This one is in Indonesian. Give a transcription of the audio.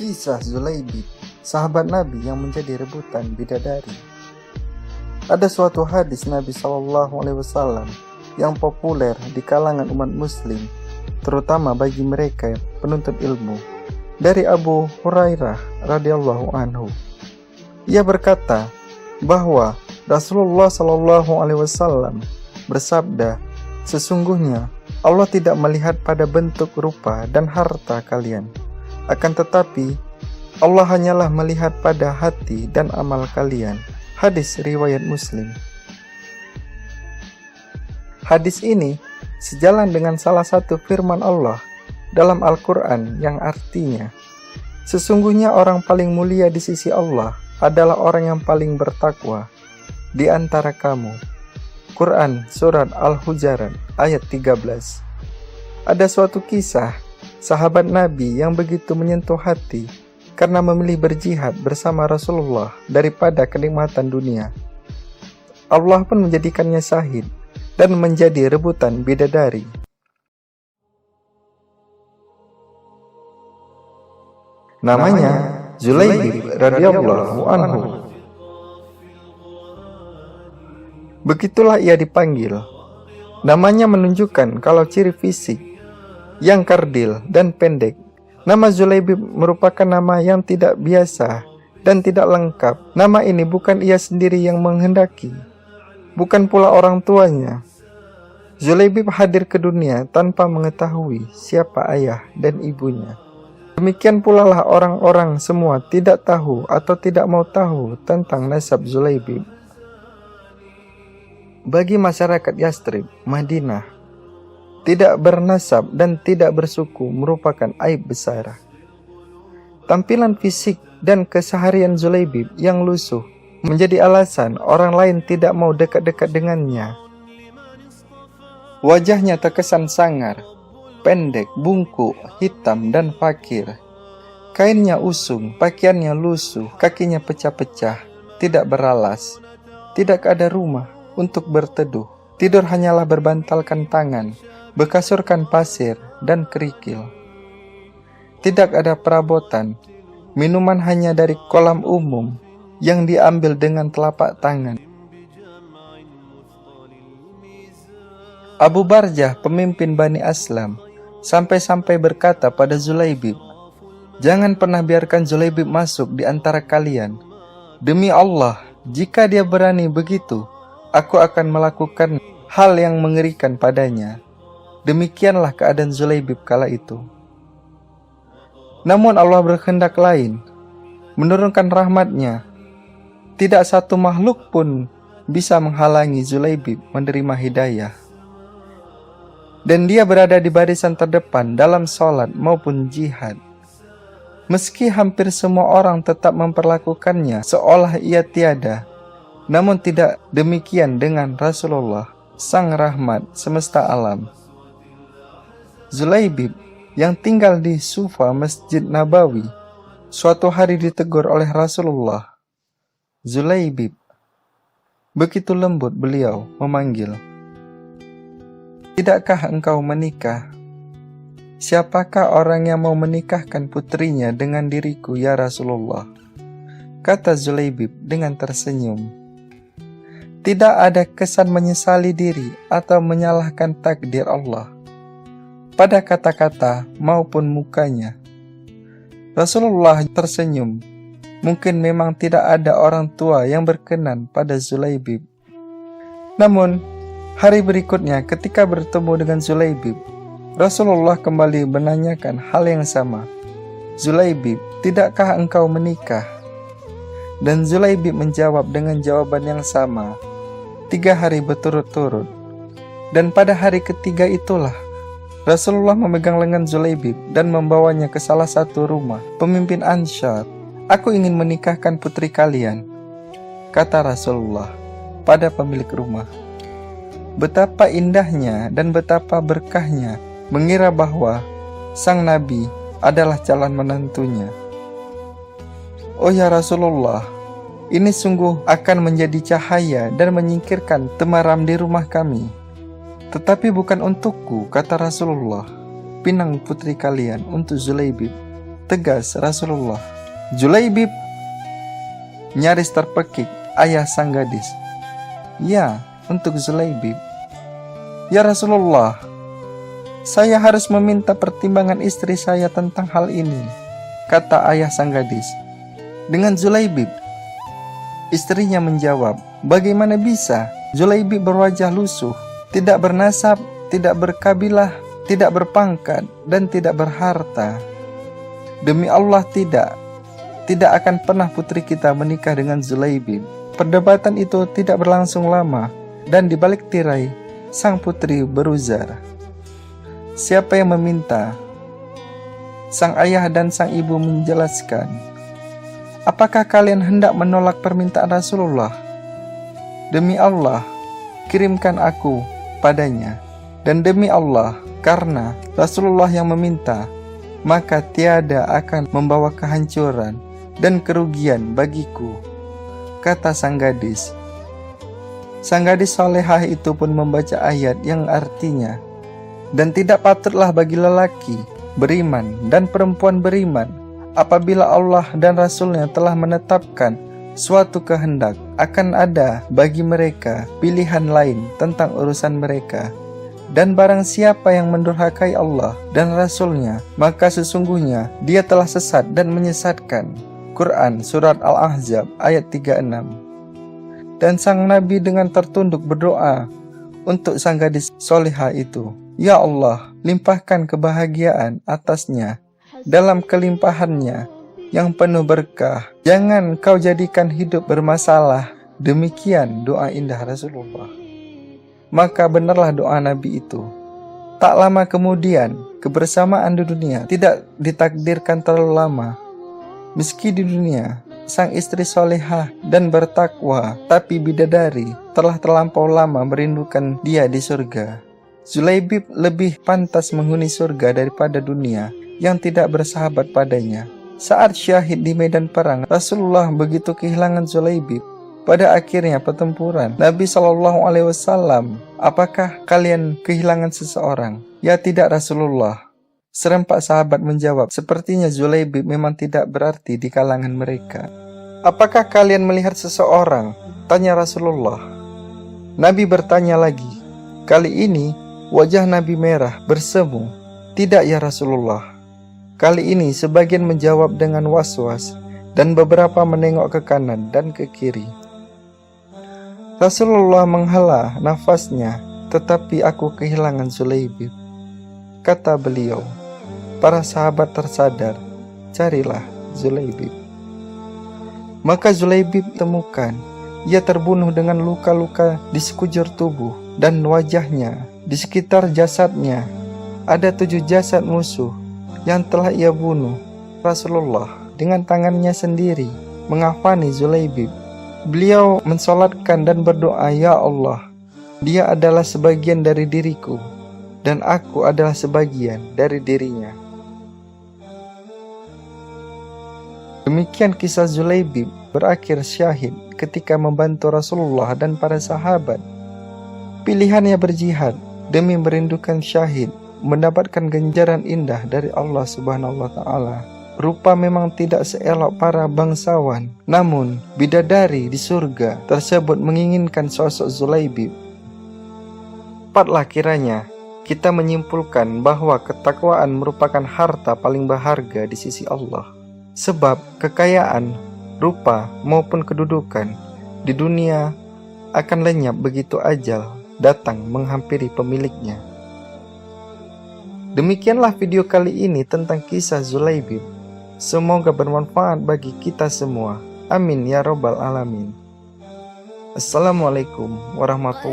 Kisah Zulaibib, sahabat Nabi yang menjadi rebutan bidadari. Ada suatu hadis Nabi SAW yang populer di kalangan umat muslim, terutama bagi mereka penuntut ilmu, dari Abu Hurairah radhiyallahu anhu. Ia berkata bahwa Rasulullah SAW bersabda, "Sesungguhnya Allah tidak melihat pada bentuk, rupa, dan harta kalian. Akan tetapi, Allah hanyalah melihat pada hati dan amal kalian." Hadis riwayat Muslim. Hadis ini sejalan dengan salah satu firman Allah dalam Al-Quran yang artinya, "Sesungguhnya orang paling mulia di sisi Allah adalah orang yang paling bertakwa di antara kamu." Quran Surat Al-Hujarat ayat 13. Ada suatu kisah sahabat Nabi yang begitu menyentuh hati karena memilih berjihad bersama Rasulullah daripada kenikmatan dunia. Allah pun menjadikannya syahid dan menjadi rebutan bidadari. Namanya Zulaibib radhiyallahu anhu. Begitulah ia dipanggil. Namanya menunjukkan kalau ciri fisik yang kerdil dan pendek. Nama Zulaibib merupakan nama yang tidak biasa dan tidak lengkap. Nama ini bukan ia sendiri yang menghendaki, bukan pula orang tuanya. Zulaibib hadir ke dunia tanpa mengetahui siapa ayah dan ibunya. Demikian pula lah orang-orang semua tidak tahu atau tidak mau tahu tentang nasab Zulaibib. Bagi masyarakat Yastrib, Madinah, tidak bernasab dan tidak bersuku merupakan aib besar. Tampilan fisik dan keseharian Zulaibib yang lusuh menjadi alasan orang lain tidak mau dekat-dekat dengannya. Wajahnya terkesan sangar, pendek, bungkuk, hitam, dan fakir. Kainnya usung, pakaiannya lusuh, kakinya pecah-pecah, tidak beralas, tidak ada rumah untuk berteduh. Tidur hanyalah berbantalkan tangan, berkasurkan pasir dan kerikil. Tidak ada perabotan, minuman hanya dari kolam umum yang diambil dengan telapak tangan. Abu Barjah, pemimpin Bani Aslam, sampai-sampai berkata pada Zulaibib, "Jangan pernah biarkan Zulaibib masuk di antara kalian. Demi Allah, jika dia berani begitu, aku akan melakukan hal yang mengerikan padanya." Demikianlah keadaan Zulaibib kala itu. Namun Allah berkehendak lain, menurunkan rahmatnya. Tidak satu makhluk pun bisa menghalangi Zulaibib menerima hidayah. Dan dia berada di barisan terdepan dalam sholat maupun jihad. Meski hampir semua orang tetap memperlakukannya seolah ia tiada, namun tidak demikian dengan Rasulullah, sang rahmat semesta alam. Zulaibib yang tinggal di Sufa Masjid Nabawi suatu hari ditegur oleh Rasulullah. "Zulaibib," begitu lembut beliau memanggil, "Tidakkah engkau menikah? Siapakah orang yang mau menikahkan putrinya dengan diriku ya Rasulullah?" Kata Zulaibib dengan tersenyum. Tidak ada kesan menyesali diri atau menyalahkan takdir Allah pada kata-kata maupun mukanya. Rasulullah tersenyum. Mungkin memang tidak ada orang tua yang berkenan pada Zulaibib. Namun, hari berikutnya ketika bertemu dengan Zulaibib, Rasulullah kembali menanyakan hal yang sama. "Zulaibib, tidakkah engkau menikah?" Dan Zulaibib menjawab dengan jawaban yang sama, 3 hari berturut-turut. Dan pada hari ketiga itulah Rasulullah memegang lengan Zulaibib dan membawanya ke salah satu rumah pemimpin Ansyar. "Aku ingin menikahkan putri kalian," kata Rasulullah pada pemilik rumah. Betapa indahnya dan betapa berkahnya mengira bahwa sang Nabi adalah calon menantunya. "Oh ya Rasulullah, ini sungguh akan menjadi cahaya dan menyingkirkan temaram di rumah kami. Tetapi bukan untukku," kata Rasulullah. "Pinang putri kalian untuk Zulaibib." tegas Rasulullah. Julaibib nyaris terpekik ayah sang gadis. Ya, untuk Julaibib. Ya Rasulullah, saya harus meminta pertimbangan istri saya tentang hal ini, kata ayah sang gadis. Dengan Julaibib, istrinya menjawab, bagaimana bisa? Julaibib berwajah lusuh, tidak bernasab, tidak berkabilah, tidak berpangkat, dan tidak berharta. Demi Allah tidak akan pernah putri kita menikah dengan Julaibib. Perdebatan itu tidak berlangsung lama, dan di balik tirai, sang putri beruzar. Siapa yang meminta? Sang ayah dan sang ibu menjelaskan, apakah kalian hendak menolak permintaan Rasulullah? Demi Allah, kirimkan aku padanya. Dan demi Allah, karena Rasulullah yang meminta, maka tiada akan membawa kehancuran dan kerugian bagiku, kata sang gadis. Sang gadis solehah itu pun membaca ayat yang artinya, dan tidak patutlah bagi lelaki beriman dan perempuan beriman apabila Allah dan Rasulnya telah menetapkan suatu kehendak, akan ada bagi mereka pilihan lain tentang urusan mereka. Dan barang siapa yang mendurhakai Allah dan Rasulnya, maka sesungguhnya dia telah sesat dan menyesatkan. Quran Surat Al-Ahzab ayat 36. Dan sang Nabi dengan tertunduk berdoa untuk sang gadis solehah itu. Ya Allah, limpahkan kebahagiaan atasnya dalam kelimpahannya yang penuh berkah. Jangan kau jadikan hidup bermasalah. Demikian doa indah Rasulullah. Maka benarlah doa Nabi itu. Tak lama kemudian, kebersamaan di dunia tidak ditakdirkan terlalu lama. Meski di dunia, sang istri solehah dan bertakwa, tapi bidadari telah terlampau lama merindukan dia di surga. Julaibib lebih pantas menghuni surga daripada dunia yang tidak bersahabat padanya. Saat syahid di medan perang, Rasulullah begitu kehilangan Julaibib. Pada akhirnya pertempuran, Nabi SAW, apakah kalian kehilangan seseorang? Ya tidak Rasulullah. Serempak sahabat menjawab, sepertinya Julaibib memang tidak berarti di kalangan mereka. Apakah kalian melihat seseorang? Tanya Rasulullah. Nabi bertanya lagi. Kali ini wajah Nabi merah bersemu. Tidak ya Rasulullah. Kali ini sebagian menjawab dengan was-was dan beberapa menengok ke kanan dan ke kiri. Rasulullah menghela nafasnya, tetapi aku kehilangan Julaibib. Kata beliau, para sahabat tersadar, carilah Julaibib. Maka Julaibib temukan, ia terbunuh dengan luka-luka di sekujur tubuh dan wajahnya. Di sekitar jasadnya ada 7 jasad musuh yang telah ia bunuh. Rasulullah dengan tangannya sendiri mengafani Julaibib. Beliau mensolatkan dan berdoa, ya Allah, dia adalah sebagian dari diriku dan aku adalah sebagian dari dirinya. Demikian kisah Julaibib berakhir syahid ketika membantu Rasulullah dan para sahabat. Pilihannya berjihad demi merindukan syahid, mendapatkan ganjaran indah dari Allah Subhanahu wa Ta'ala. Rupa memang tidak seelok para bangsawan, namun bidadari di surga tersebut menginginkan sosok Julaibib. Tepatlah kiranya kita menyimpulkan bahwa ketakwaan merupakan harta paling berharga di sisi Allah. Sebab kekayaan, rupa maupun kedudukan di dunia akan lenyap begitu ajal datang menghampiri pemiliknya. Demikianlah video kali ini tentang kisah Julaibib. Semoga bermanfaat bagi kita semua. Amin ya robbal alamin. Assalamualaikum warahmatullahi wabarakatuh.